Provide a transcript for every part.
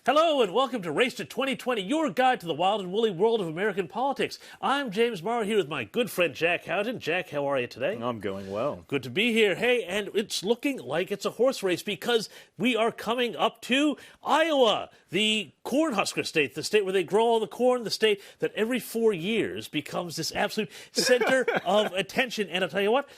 Hello and welcome to Race to 2020, your guide to the wild and woolly world of American politics. I'm James Morrow here with my good friend Jack Houghton. Jack, how are you today? I'm going well. Good to be here. Hey, and it's looking like it's a horse race because we are coming up to Iowa, the Cornhusker state, the state where they grow all the corn, the state that every 4 years becomes this absolute center of attention. And I'll tell you what,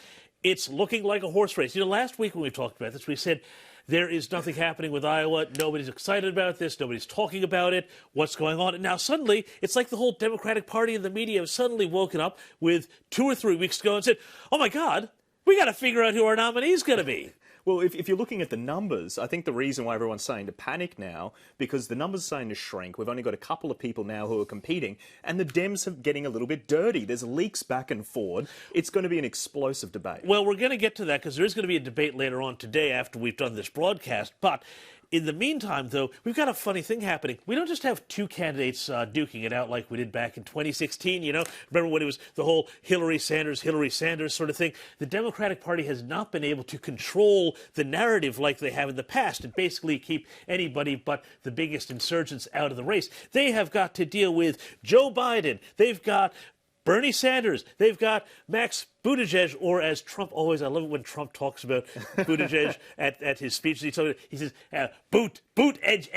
it's looking like a horse race. You know, last week when we talked about this, we said, there is nothing happening with Iowa. Nobody's excited about this. Nobody's talking about it. What's going on? And now suddenly, it's like the whole Democratic Party and the media have suddenly woken up with 2 or 3 weeks ago and said, oh, my God, we got to figure out who our nominee is going to be. Well, if you're looking at the numbers, I think the reason why everyone's saying to panic now, because the numbers are saying to shrink. We've only got a couple of people now who are competing, and the Dems are getting a little bit dirty. There's leaks back and forward. It's going to be an explosive debate. Well, we're going to get to that because there is going to be a debate later on today after we've done this broadcast. But in the meantime, though, we've got a funny thing happening. We don't just have two candidates duking it out like we did back in 2016, you know? Remember when it was the whole Hillary Sanders sort of thing? The Democratic Party has not been able to control the narrative like they have in the past and basically keep anybody but the biggest insurgents out of the race. They have got to deal with Joe Biden. They've got Bernie Sanders. They've got Max Buttigieg, or as Trump always, I love it when Trump talks about Buttigieg at his speeches. He says, boot, edge.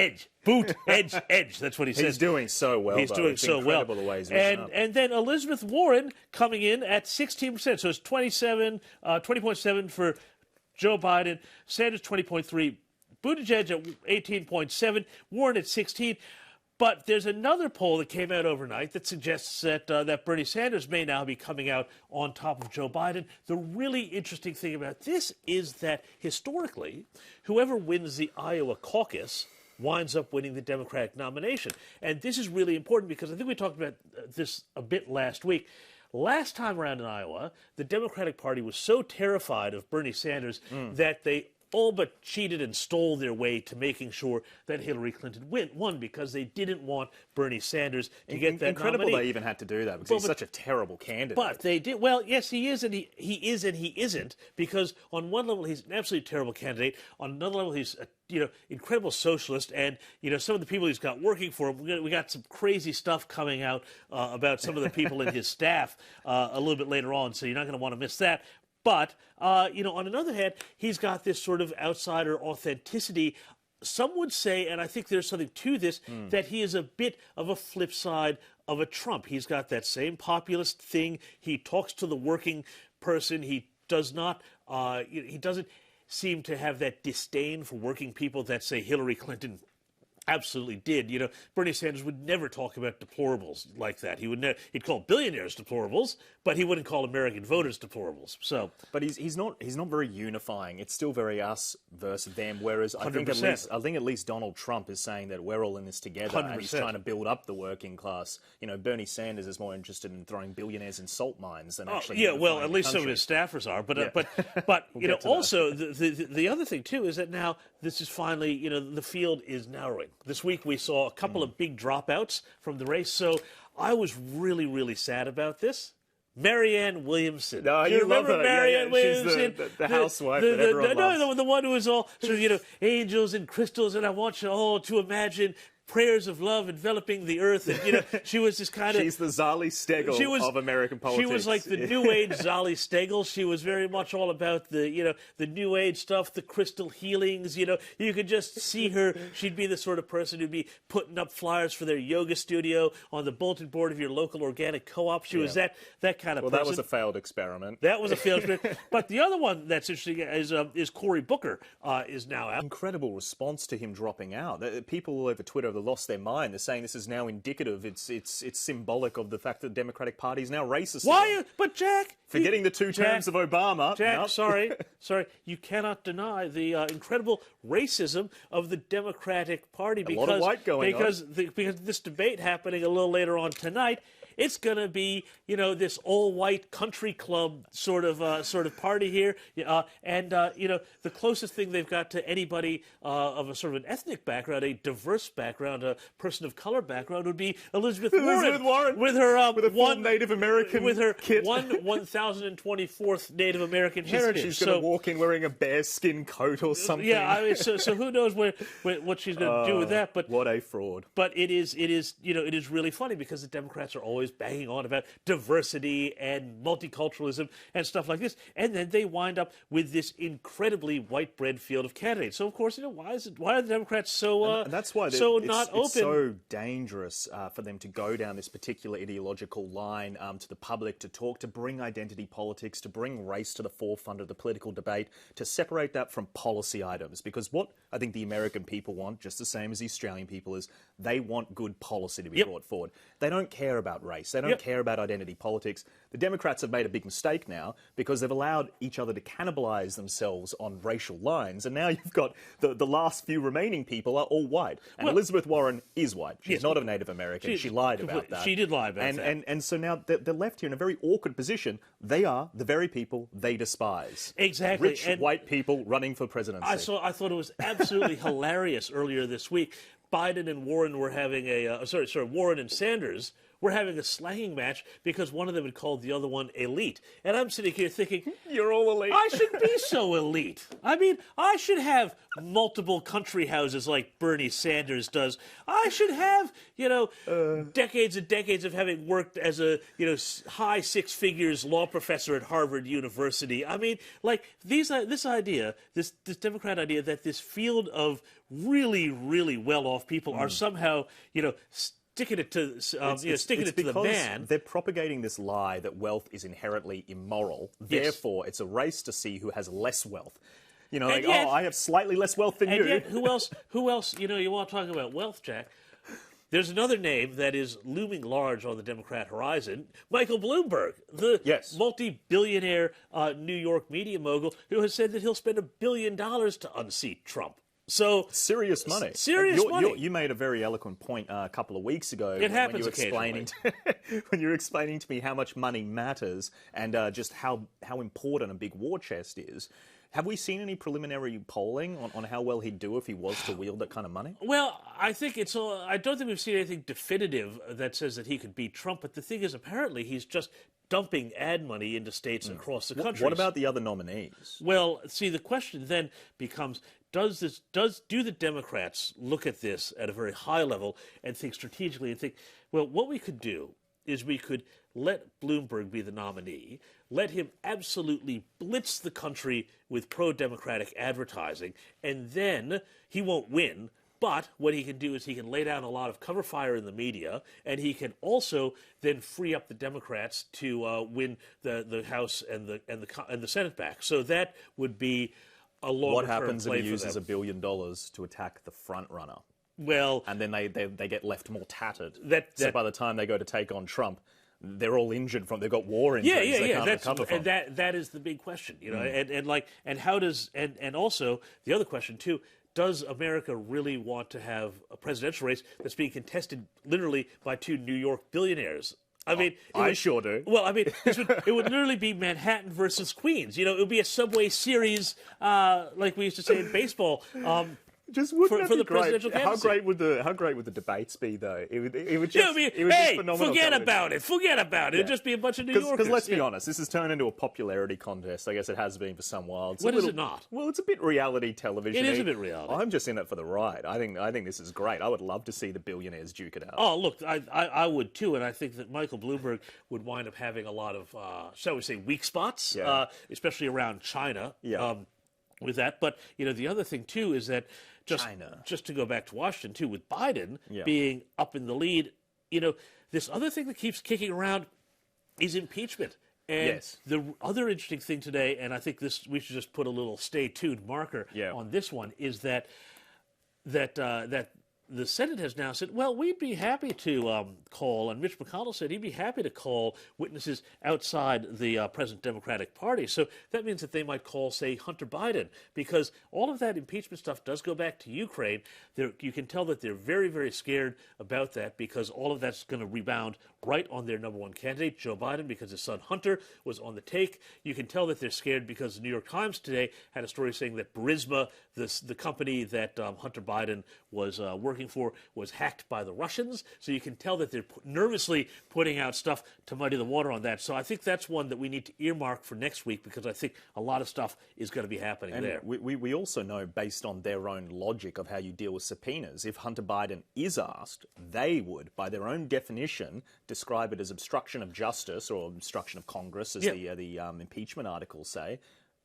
Boot, edge. That's what he says. He's doing so well, He's doing so well. The ways and then Elizabeth Warren coming in at 16%. So it's 20.7 for Joe Biden, Sanders 20.3, Buttigieg at 18.7, Warren at 16. But there's another poll that came out overnight that suggests that that Bernie Sanders may now be coming out on top of Joe Biden. The really interesting thing about this is that historically, whoever wins the Iowa caucus winds up winning the Democratic nomination. And this is really important because I think we talked about this a bit last week. Last time around in Iowa, the Democratic Party was so terrified of Bernie Sanders that they all but cheated and stole their way to making sure that Hillary Clinton won because they didn't want Bernie Sanders to get that Incredible nominee. They even had to do that because he's such a terrible candidate. But they did. Well, yes, he is, and he is, and he isn't, because on one level he's an absolutely terrible candidate. On another level he's a incredible socialist, and some of the people he's got working for him. We got some crazy stuff coming out about some of the people in his staff a little bit later on, so you're not going to want to miss that. But, on another hand, he's got this sort of outsider authenticity. Some would say, and I think there's something to this, that he is a bit of a flip side of a Trump. He's got that same populist thing. He talks to the working person. He does not, he doesn't seem to have that disdain for working people that, say, Hillary Clinton absolutely did. Bernie Sanders would never talk about deplorables like that. He'd call billionaires deplorables, but he wouldn't call American voters deplorables. But he's not very unifying. It's still very us versus them. Whereas I think at least Donald Trump is saying that we're all in this together, 100%. and he's trying to build up the working class. Bernie Sanders is more interested in throwing billionaires in salt mines than actually. At least some of his staffers are. But we'll also the other thing too is that now this is finally the field is narrowing. This week we saw a couple of big dropouts from the race, so I was really, really sad about this. Marianne Williamson. No, you remember love her. Marianne Williamson? She's the housewife that everyone loves. The one who was all sort of, angels and crystals, and I want you all to imagine prayers of love enveloping the earth, and she was this kind of. She's the Zali Steggall of American politics. She was like the New Age Zali Steggall. She was very much all about the New Age stuff, the crystal healings. You could just see her. She'd be the sort of person who'd be putting up flyers for their yoga studio on the bulletin board of your local organic co-op. She was that kind of person. That was a failed experiment. That was a failed experiment. But the other one that's interesting is Cory Booker is now out. Incredible response to him dropping out. People all over Twitter have lost their mind. They're saying this is now indicative. It's symbolic of the fact that the Democratic Party is now racist. Why? But Jack, forgetting the two terms of Obama. Jack, nope. sorry, you cannot deny the incredible racism of the Democratic Party because a lot of white going because this debate happening a little later on tonight. It's going to be, this all-white country club sort of party here. The closest thing they've got to anybody of a sort of an ethnic background, a diverse background, a person of color background would be Elizabeth Warren with her with a full Native American with her kit. 1024th Native American heritage. She's going to walk in wearing a bearskin coat or something. Yeah, I mean, so who knows what she's going to do with that? But what a fraud! But it is really funny because the Democrats are always banging on about diversity and multiculturalism and stuff like this, and then they wind up with this incredibly white bread field of candidates. So of course, why are the Democrats so and that's why not open? It's so dangerous for them to go down this particular ideological line to the public, to talk, to bring identity politics, to bring race to the forefront of the political debate, to separate that from policy items. Because what I think the American people want, just the same as the Australian people, is they want good policy to be brought forward. They don't care about race. They don't care about identity politics. The Democrats have made a big mistake now because they've allowed each other to cannibalize themselves on racial lines. And now you've got the last few remaining people are all white. And Elizabeth Warren is white. She's not a Native American. She lied about that. She did lie about that. And so now they're left here in a very awkward position. They are the very people they despise. Exactly. Rich white people running for presidency. I thought it was absolutely hilarious earlier this week. Biden and Warren were having Warren and Sanders were having a slanging match because one of them had called the other one elite. And I'm sitting here thinking, you're all elite. I should be so elite. I mean, I should have multiple country houses like Bernie Sanders does. I should have, decades and decades of having worked as a, high six figures law professor at Harvard University. I mean, like this Democrat idea that this field of really, really well-off people are somehow, sticking it to the man. They're propagating this lie that wealth is inherently immoral. Therefore, it's a race to see who has less wealth. I have slightly less wealth than you. Yet, who else? You want to talk about wealth, Jack? There's another name that is looming large on the Democrat horizon, Michael Bloomberg, the multi-billionaire New York media mogul who has said that he'll spend $1 billion to unseat Trump. So serious money. Money. You made a very eloquent point a couple of weeks ago. It happens occasionally. When you were explaining to me how much money matters and just how important a big war chest is. Have we seen any preliminary polling on how well he'd do if he was to wield that kind of money? Well, I think I don't think we've seen anything definitive that says that he could beat Trump. But the thing is, apparently, he's just dumping ad money into states across the country. What about the other nominees? Well, see, the question then becomes: do the Democrats look at this at a very high level and think strategically and think, well, what we could do is we could let Bloomberg be the nominee, let him absolutely blitz the country with pro-democratic advertising, and then he won't win, but what he can do is he can lay down a lot of cover fire in the media, and he can also then free up the Democrats to win the House and the Senate back. So that would be a longer-term What happens if play he uses for $1 them. billion to attack the frontrunner? Well, and then they get left more tattered. So by the time they go to take on Trump, they're all injured they've got war injuries. They can't recover from. And that is the big question, and how does and also the other question too. Does America really want to have a presidential race that's being contested literally by two New York billionaires? I mean, I sure do. Well, I mean, it would literally be Manhattan versus Queens. It would be a Subway Series, like we used to say in baseball. Just wouldn't for that the be great? presidential candidacy. How great would the debates be though? It would just hey, phenomenal. Forget about it. It'd just be a bunch of New Yorkers. Because let's be honest, this has turned into a popularity contest. I guess it has been for some while. What is it not? Well, it's a bit reality television. It is a bit reality. I'm just in it for the ride. I think this is great. I would love to see the billionaires duke it out. Oh, look, I would too, and I think that Michael Bloomberg would wind up having a lot of, shall we say, weak spots, especially around China. With that, but the other thing too is that just to go back to Washington too, with Biden being up in the lead, this other thing that keeps kicking around is impeachment. And the other interesting thing today, and I think we should just put a little stay tuned marker on this one, is that the Senate has now said, well, we'd be happy to call, and Mitch McConnell said he'd be happy to call witnesses outside the present Democratic Party. So that means that they might call, say, Hunter Biden, because all of that impeachment stuff does go back to Ukraine. You can tell that they're very, very scared about that, because all of that's going to rebound right on their number one candidate, Joe Biden, because his son Hunter was on the take. You can tell that they're scared because the New York Times today had a story saying that Burisma, the company that Hunter Biden was working for, was hacked by the Russians. So you can tell that they're nervously putting out stuff to muddy the water on that. So I think that's one that we need to earmark for next week, because I think a lot of stuff is going to be happening and there. We also know, based on their own logic of how you deal with subpoenas, if Hunter Biden is asked, they would, by their own definition, describe it as obstruction of justice or obstruction of Congress, as the impeachment articles say,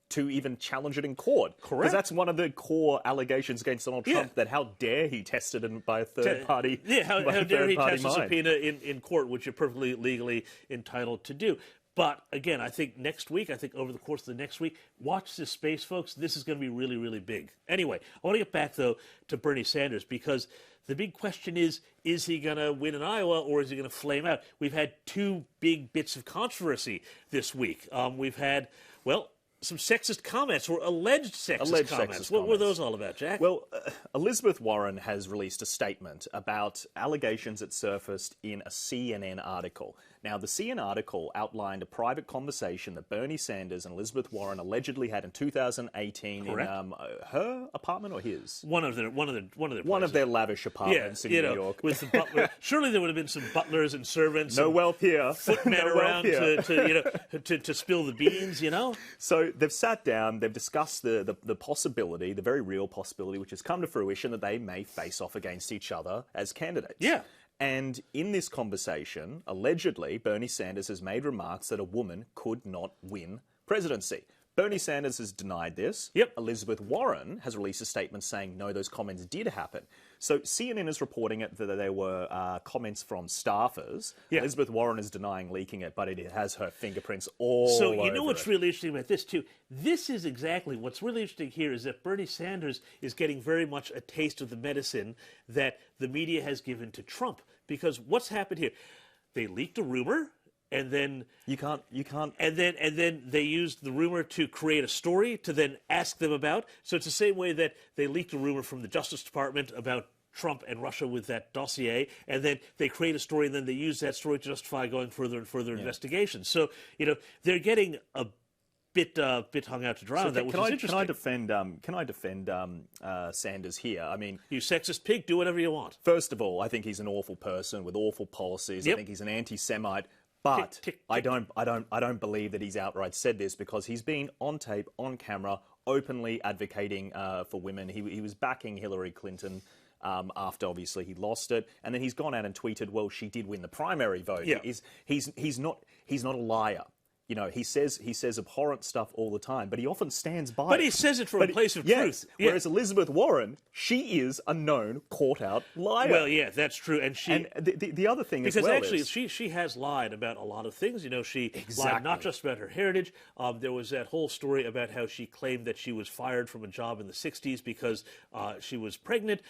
to even challenge it in court. Correct. Because that's one of the core allegations against Donald Trump, that how dare he tested it by a third party. Yeah, how dare he test a subpoena in court, which you're perfectly legally entitled to do. But again, I think next week, over the course of the next week, watch this space, folks. This is going to be really, really big. Anyway, I want to get back, though, to Bernie Sanders, because the big question is he going to win in Iowa, or is he going to flame out? We've had two big bits of controversy this week. We've had, well, some sexist comments, or alleged sexist comments. What were those all about, Jack? Well, Elizabeth Warren has released a statement about allegations that surfaced in a CNN article. Now, the CNN article outlined a private conversation that Bernie Sanders and Elizabeth Warren allegedly had in 2018 Correct. in her apartment or his? One of their One of their lavish apartments in New York. With the butler. Surely there would have been some butlers and servants. No wealth here. Footmen No around wealth here. to spill the beans, So they've sat down, they've discussed the possibility, the very real possibility, which has come to fruition, that they may face off against each other as candidates. Yeah. And in this conversation, allegedly, Bernie Sanders has made remarks that a woman could not win presidency. Bernie Sanders has denied this. Yep. Elizabeth Warren has released a statement saying, no, those comments did happen. So CNN is reporting it that there were comments from staffers. Yeah. Elizabeth Warren is denying leaking it, but it has her fingerprints all So over you know what's it. really interesting about this, too? This is exactly what's really interesting here, is that Bernie Sanders is getting very much a taste of the medicine that the media has given to Trump. Because what's happened here? They leaked a rumor, and then You can't. and then they used the rumor to create a story to then ask them about. So it's the same way that they leaked a rumor from the Justice Department about Trump and Russia with that dossier, and then they create a story, and then they use that story to justify going further and further investigations. So they're getting a bit hung out to dry on that, which is interesting. Can I defend Sanders here? I mean, you sexist pig, do whatever you want. first of all, I think he's an awful person with awful policies. Yep. I think he's an anti-Semite. But Tick, tick, I tick. don't believe that he's outright said this, because he's been on tape, on camera, openly advocating for women. He was backing Hillary Clinton after obviously he lost it, and then he's gone out and tweeted, "Well, she did win the primary vote." Yeah. He's not a liar. He says abhorrent stuff all the time, but he often stands by But it. he says it from a place of truth. Yeah. Whereas Elizabeth Warren, she is a known, caught-out liar. Well, yeah, that's true. And the other thing because as well actually is... she has lied about a lot of things. She lied Exactly. not just about her heritage. There was that whole story about how she claimed that she was fired from a job in the 60s because she was pregnant.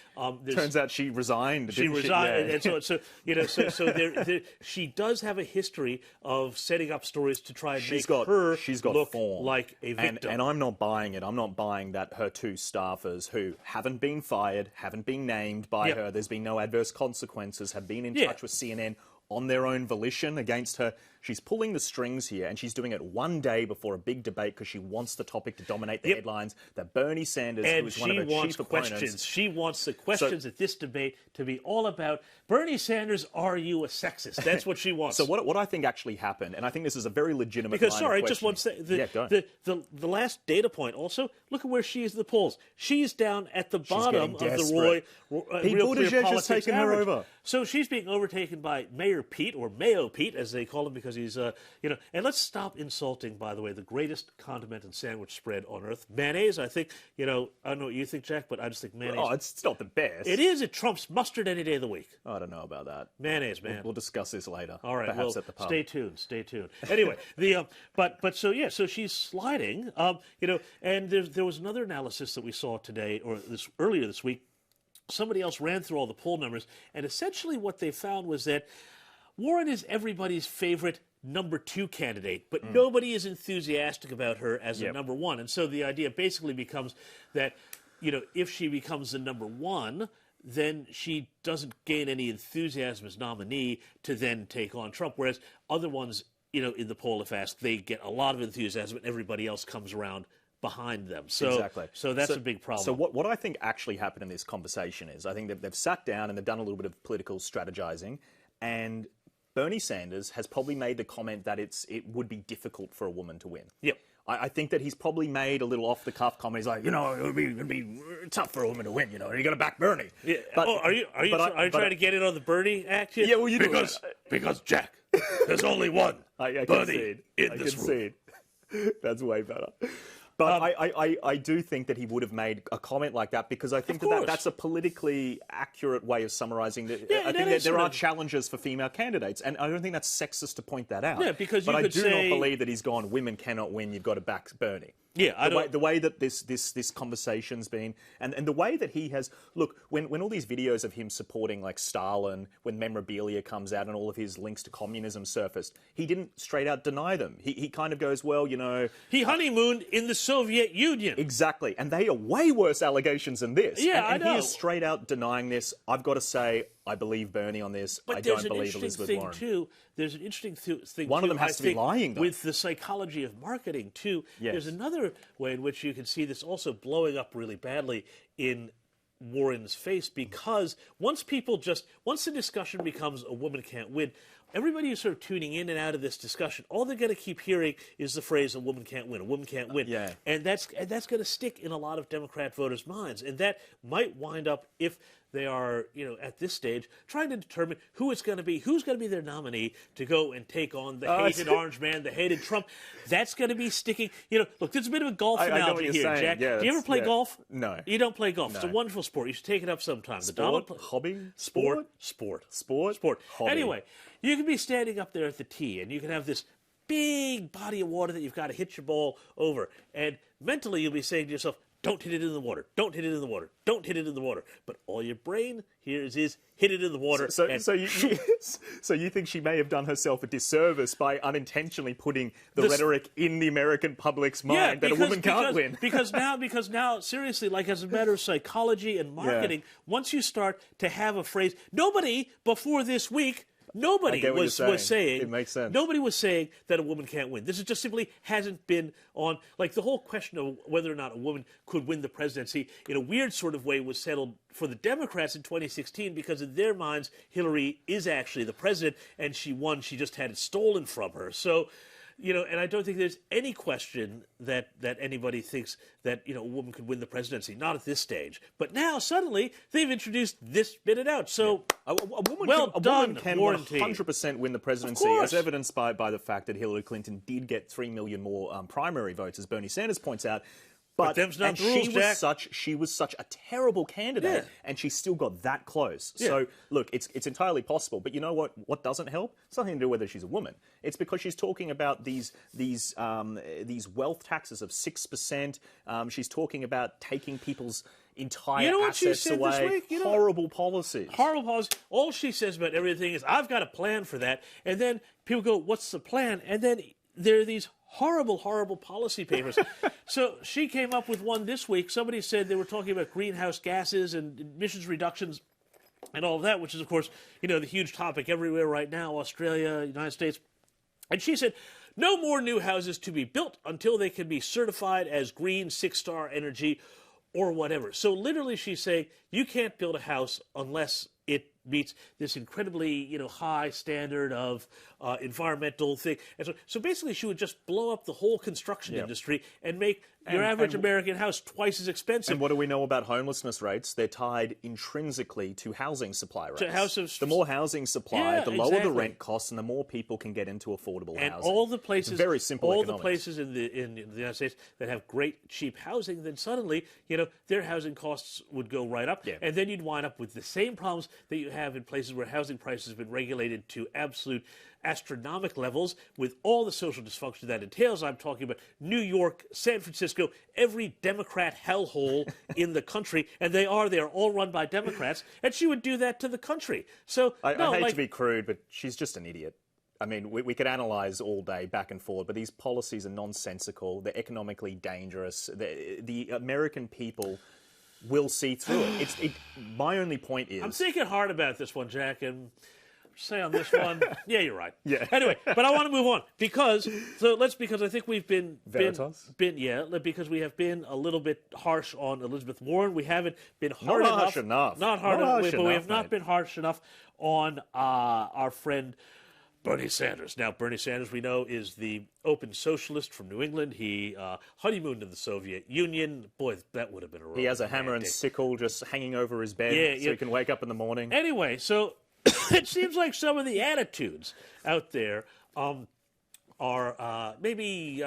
Turns out she resigned. She didn't resigned, Yeah. and so she does have a history of setting up stories to try and She's make her got look form. like a victim. And I'm not buying it. I'm not buying that her two staffers, who haven't been fired, haven't been named by Yep. her, there's been no adverse consequences, have been in Yeah. touch with CNN on their own volition against her. She's pulling the strings here, and she's doing it one day before a big debate because she wants the topic to dominate the Yep. headlines. That Bernie Sanders, And who is one of she her wants chief questions. opponents... She wants the questions at this debate to be all about Bernie Sanders, are you a sexist? That's what she wants. So what I think actually happened, and I think this is a very legitimate Because, line sorry, of just one questioning. second. The last data point also, look at where she is in the polls. She's down at the bottom of getting the Real Pete Clear Buttigieg has Politics taken her average. over. So she's being overtaken by Mayor Pete, or Mayo Pete, as they call him, because he's, and let's stop insulting, by the way, the greatest condiment and sandwich spread on earth. Mayonnaise, I think, I don't know what you think, Jack, but I just think mayonnaise. Oh, it's not the best. It is. It trumps mustard any day of the week. I don't know about that. Mayonnaise, man. We'll discuss this later. All right, perhaps well, at the pub. stay tuned. Anyway, so she's sliding, and there was another analysis that we saw today, or earlier this week, somebody else ran through all the poll numbers, and essentially what they found was that Warren is everybody's favorite number 2 candidate, but nobody is enthusiastic about her as a number 1. And so the idea basically becomes that, if she becomes the number 1, then she doesn't gain any enthusiasm as nominee to then take on Trump, whereas other ones, in the poll, if asked, they get a lot of enthusiasm and everybody else comes around behind them. So, exactly. So that's a big problem. So what I think actually happened in this conversation is I think that they've sat down and they've done a little bit of political strategizing, and Bernie Sanders has probably made the comment that it would be difficult for a woman to win. Yep. I think that he's probably made a little off-the-cuff comment. He's like, it would be tough for a woman to win. You're going to back Bernie. Yeah. But, are you trying to get in on the Bernie act here? Yeah, well, you because Jack, there's only one Bernie in this room. That's way better. But I do think that he would have made a comment like that because I think that's a politically accurate way of summarizing that. I think that there are challenges for female candidates, and I don't think that's sexist to point that out. Yeah, because I do not believe that he's gone, women cannot win, you've got to back Bernie. Yeah, the way that this conversation's been, and the way that he has, look, when all these videos of him supporting like Stalin, when memorabilia comes out and all of his links to communism surfaced, he didn't straight out deny them. He kind of goes, well, he honeymooned in the Soviet Union. Exactly, and they are way worse allegations than this. Yeah, and I know. He is straight out denying this. I've got to say, I believe Bernie on this. I don't believe Elizabeth Warren. Too. There's an interesting thing. One of them has to be lying, though. With the psychology of marketing too. Yes. There's another way in which you can see this also blowing up really badly in Warren's face, because once the discussion becomes a woman can't win, everybody who's sort of tuning in and out of this discussion, all they're going to keep hearing is the phrase "a woman can't win," "a woman can't win," and that's going to stick in a lot of Democrat voters' minds, and that might wind up, if they are, at this stage, trying to determine who's going to be their nominee to go and take on the hated orange man, the hated Trump. That's going to be sticking. Look, there's a bit of a golf analogy here, Jack. Yeah, do you ever play golf? No. You don't play golf. No. It's a wonderful sport. You should take it up sometime. Hobby? Sport. Hobby. Anyway, you can be standing up there at the tee, and you can have this big body of water that you've got to hit your ball over. And mentally, you'll be saying to yourself, don't hit it in the water. Don't hit it in the water. Don't hit it in the water. But all your brain hears is hit it in the water. So you think she may have done herself a disservice by unintentionally putting the rhetoric in the American public's mind that a woman can't win? Because now, seriously, like as a matter of psychology and marketing, once you start to have a phrase, nobody before this week. Nobody was saying. It makes sense. Nobody was saying that a woman can't win. This is just simply hasn't been on. Like the whole question of whether or not a woman could win the presidency, in a weird sort of way, was settled for the Democrats in 2016 because in their minds, Hillary is actually the president, and she won. She just had it stolen from her. So. And I don't think there's any question that anybody thinks that, a woman could win the presidency. Not at this stage. But now, suddenly, they've introduced this bit it out. So, a woman can Warren 100% win the presidency, as evidenced by the fact that Hillary Clinton did get 3 million more primary votes, as Bernie Sanders points out. But them's not the rules, Jack. She was such a terrible candidate, and she still got that close. Yeah. So, look, it's entirely possible. But you know what? What doesn't help? It's nothing to do with whether she's a woman. It's because she's talking about these wealth taxes of 6%. She's talking about taking people's entire assets away. This week? Horrible policies. Horrible policies. All she says about everything is, I've got a plan for that. And then people go, what's the plan? And then there are these horrible, horrible policy papers. So she came up with one this week. Somebody said they were talking about greenhouse gases and emissions reductions and all of that, which is, of course, the huge topic everywhere right now, Australia, United States. And she said, no more new houses to be built until they can be certified as green 6-star energy or whatever. So literally she's saying you can't build a house unless it meets this incredibly, high standard of environmental thing. And so basically she would just blow up the whole construction industry and make your average American house twice as expensive. And what do we know about homelessness rates? They're tied intrinsically to housing supply rates. The more housing supply, the lower the rent costs, and the more people can get into affordable housing. And all the places, it's very simple economics. The places in the United States that have great cheap housing, then suddenly, their housing costs would go right up, and then you'd wind up with the same problems that you have in places where housing prices have been regulated to absolute astronomical levels with all the social dysfunction that entails. I'm talking about New York, San Francisco, every Democrat hellhole in the country, and they are all run by Democrats, and she would do that to the country. So I hate to be crude, but she's just an idiot. I mean, we could analyse all day back and forward, but these policies are nonsensical. They're economically dangerous. The American people will see through it. My only point is... I'm thinking hard about this one, Jack, and say on this one, yeah, you're right. Yeah. Anyway, but I want to move on because I think we've been Veritas? Because we have been a little bit harsh on Elizabeth Warren. We haven't been hard Not enough. harsh enough. Not hard Not enough, harsh but we have enough, not mate. been harsh enough on our friend Bernie Sanders. Now, Bernie Sanders, we know, is the open socialist from New England. He honeymooned in the Soviet Union. Boy, that would have been a He has a hammer and sickle just hanging over his bed so he can wake up in the morning. Anyway, so it seems like some of the attitudes out there are maybe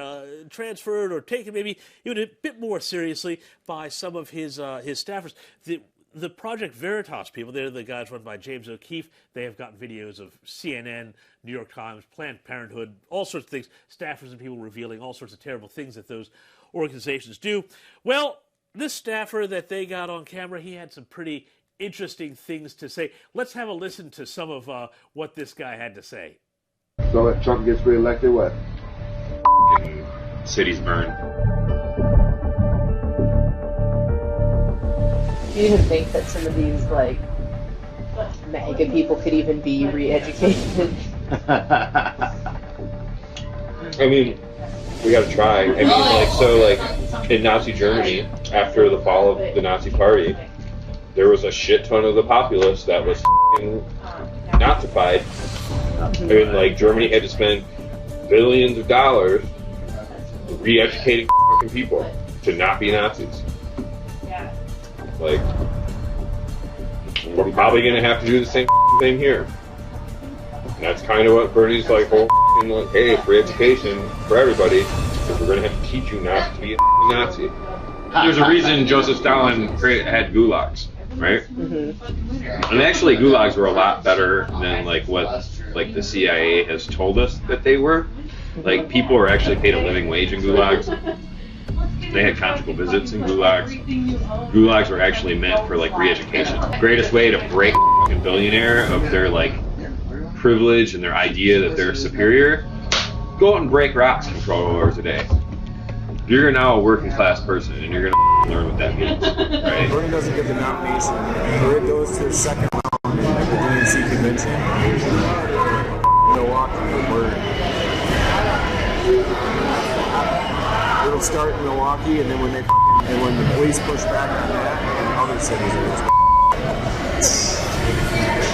transferred or taken maybe even a bit more seriously by some of his staffers. The Project Veritas people, they're the guys run by James O'Keefe. They have gotten videos of CNN, New York Times, Planned Parenthood, all sorts of things, staffers and people revealing all sorts of terrible things that those organizations do. Well, this staffer that they got on camera, he had some pretty interesting things to say. Let's have a listen to some of what this guy had to say. So if Trump gets reelected, what? Cities burn. Do you even think that some of these, like, MAGA people could even be re-educated? I mean, we gotta try. I mean, in Nazi Germany, after the fall of the Nazi Party, there was a shit ton of the populace that was f***ing Nazified. I mean, Germany had to spend billions of dollars re-educating f***ing people to not be Nazis. We're probably going to have to do the same thing here. And that's kind of what Bernie's hey, free education for everybody, because we're going to have to teach you not to be a Nazi. There's a reason Joseph Stalin had gulags, right? Mm-hmm. And actually, gulags were a lot better than what the CIA has told us that they were. People were actually paid a living wage in gulags. They had conjugal visits in gulags. Gulags were actually meant for re-education. The greatest way to break a billionaire of their privilege and their idea that they're superior, go out and break rocks for 12 hours a day. You're now a working class person, and you're gonna learn what that means, right? Bernie doesn't get the nomination, or it goes to the second round at the DNC convention. Milwaukee, where it'll start in Milwaukee, and then when the police push back on that, and other cities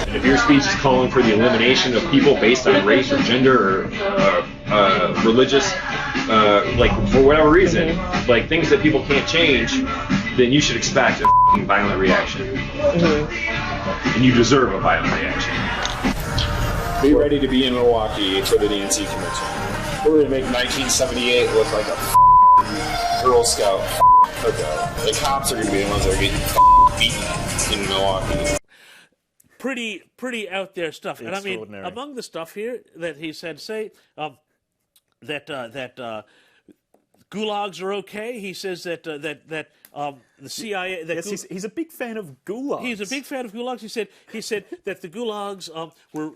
And if your speech is calling for the elimination of people based on race or gender or religious, for whatever reason, things that people can't change, then you should expect a violent reaction. Mm-hmm. And you deserve a violent reaction. be ready to be in Milwaukee for the DNC convention. We're gonna make 1978 look like a Girl Scout cookout. The cops are gonna be the ones that are getting beaten in Milwaukee. Pretty out there stuff. And I mean, among the stuff here that he said, that gulags are okay. He says that the CIA. He's a big fan of gulags. He's a big fan of gulags. He said that the gulags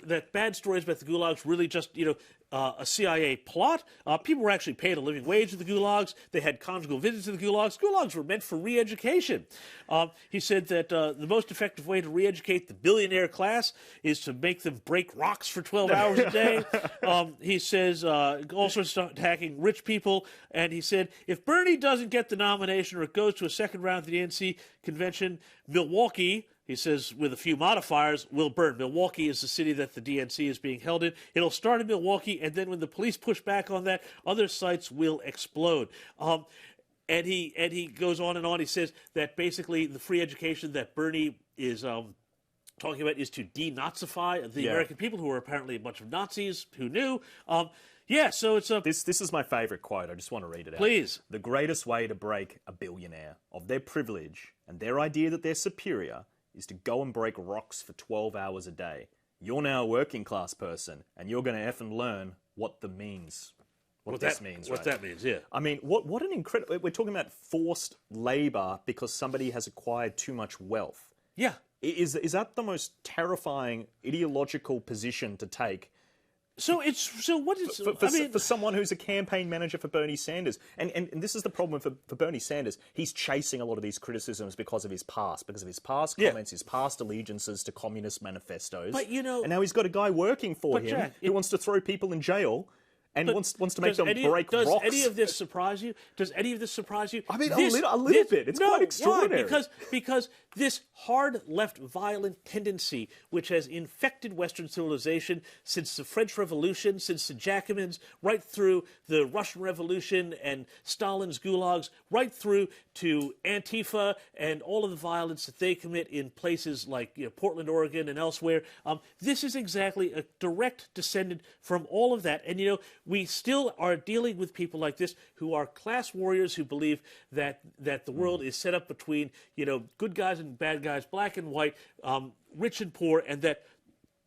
that bad stories about the gulags really just a CIA plot. People were actually paid a living wage at the gulags. They had conjugal visits to the gulags. Gulags were meant for re-education. He said that the most effective way to re-educate the billionaire class is to make them break rocks for 12 hours a day. He says all sorts of stuff attacking rich people. And he said if Bernie doesn't get the nomination or it goes to a second round of the DNC convention, Milwaukee, he says, with a few modifiers, will burn. Milwaukee is the city that the DNC is being held in. It'll start in Milwaukee, and then when the police push back on that, other sites will explode. And he goes on and on. He says that basically the free education that Bernie is talking about is to denazify the American people, who are apparently a bunch of Nazis who knew. So it's a... This is my favorite quote. I just want to read it out. Please. The greatest way to break a billionaire of their privilege and their idea that they're superior is to go and break rocks for 12 hours a day. You're now a working class person, and you're going to effing learn what that means. What that means. Yeah. I mean, what an incredible... We're talking about forced labour because somebody has acquired too much wealth. Yeah. Is that the most terrifying ideological position to take? For someone who's a campaign manager for Bernie Sanders, and this is the problem for Bernie Sanders. He's chasing a lot of these criticisms because of his past comments, his past allegiances to communist manifestos. But and now he's got a guy working for him Jack, who wants to throw people in jail. And wants to make them break rocks. Does any of this surprise you? I mean, a little bit. It's quite extraordinary. Why? Because this hard left violent tendency, which has infected Western civilization since the French Revolution, since the Jacobins, right through the Russian Revolution and Stalin's gulags, right through to Antifa and all of the violence that they commit in places like Portland, Oregon, and elsewhere. This is exactly a direct descendant from all of that. And, we still are dealing with people like this who are class warriors who believe that the world is set up between, good guys and bad guys, black and white, rich and poor, and that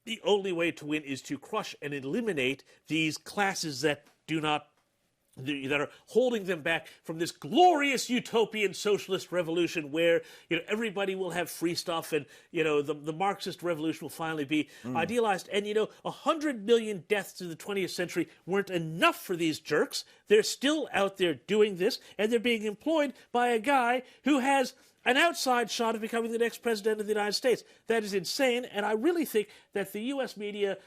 the only way to win is to crush and eliminate these classes that are holding them back from this glorious utopian socialist revolution where everybody will have free stuff and the Marxist revolution will finally be idealized. And 100 million deaths in the 20th century weren't enough for these jerks. They're still out there doing this, and they're being employed by a guy who has an outside shot of becoming the next president of the United States. That is insane, and I really think that the U.S. media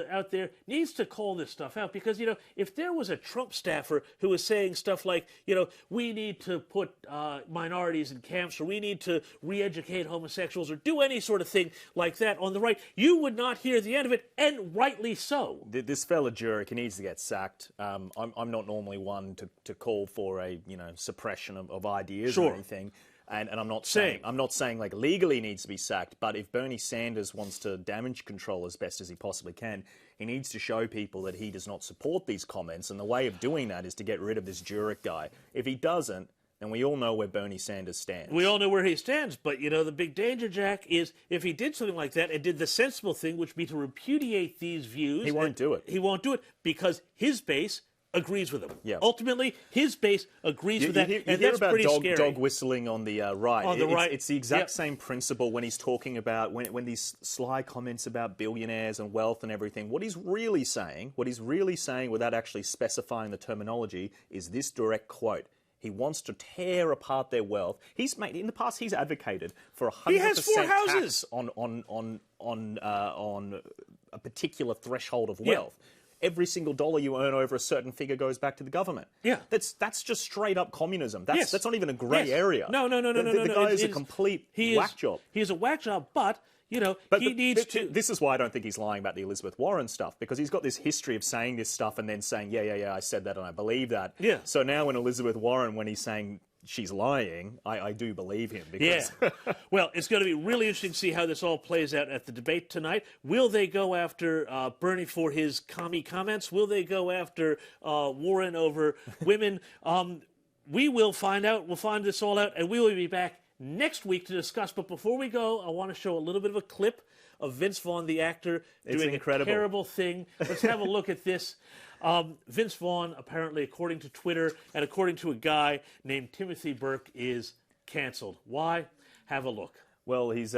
out there needs to call this stuff out because, if there was a Trump staffer who was saying stuff like, we need to put minorities in camps or we need to re-educate homosexuals or do any sort of thing like that on the right, you would not hear the end of it, and rightly so. This fella Jurek, he needs to get sacked. I'm not normally one to call for a suppression of ideas or anything. And I'm not saying like legally needs to be sacked, but if Bernie Sanders wants to damage control as best as he possibly can, he needs to show people that he does not support these comments, and the way of doing that is to get rid of this Jurek guy. If he doesn't, then we all know where Bernie Sanders stands. We all know where he stands, but the big danger, Jack, is if he did something like that and did the sensible thing, which would be to repudiate these views. He won't do it. He won't do it because his base agrees with him. Yeah. Ultimately, his base agrees with that, and that's about pretty scary. Dog whistling on the right. On the right. It's the exact same principle when he's talking about, when these sly comments about billionaires and wealth and everything. What he's really saying without actually specifying the terminology, is this direct quote. He wants to tear apart their wealth. In the past, he's advocated for 100% He has 4 houses. tax on a particular threshold of wealth. Every single dollar you earn over a certain figure goes back to the government. Yeah. That's just straight up communism. That's not even a grey area. No. The guy is a complete whack job. He is a whack job, but he needs to... This is why I don't think he's lying about the Elizabeth Warren stuff, because he's got this history of saying this stuff and then saying, yeah, I said that and I believe that. Yeah. So now when Elizabeth Warren, when he's saying she's lying, I do believe him. Because Well, it's going to be really interesting to see how this all plays out at the debate tonight. Will they go after Bernie for his commie comments? Will they go after Warren over women? We will find out. We'll find this all out, and we will be back next week to discuss. But before we go, I want to show a little bit of a clip of Vince Vaughn, the actor, doing incredible. a terrible thing. Let's have a look at this. Vince Vaughn, apparently, according to Twitter and according to a guy named Timothy Burke, is canceled. Why? Have a look. Well, he's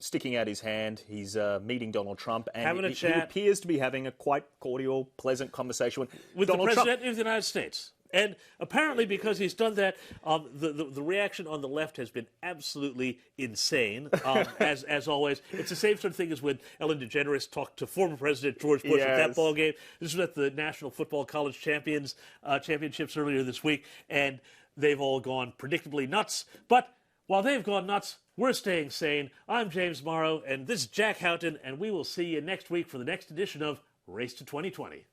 sticking out his hand. He's meeting Donald Trump, and having a chat. He appears to be having a quite cordial, pleasant conversation with the Donald President Trump. of the United States. And apparently, because he's done that, the reaction on the left has been absolutely insane, as always. It's the same sort of thing as when Ellen DeGeneres talked to former President George Bush at that ball game. This was at the National Football College Championships earlier this week, and they've all gone predictably nuts. But while they've gone nuts, we're staying sane. I'm James Morrow, and this is Jack Houghton, and we will see you next week for the next edition of Race to 2020.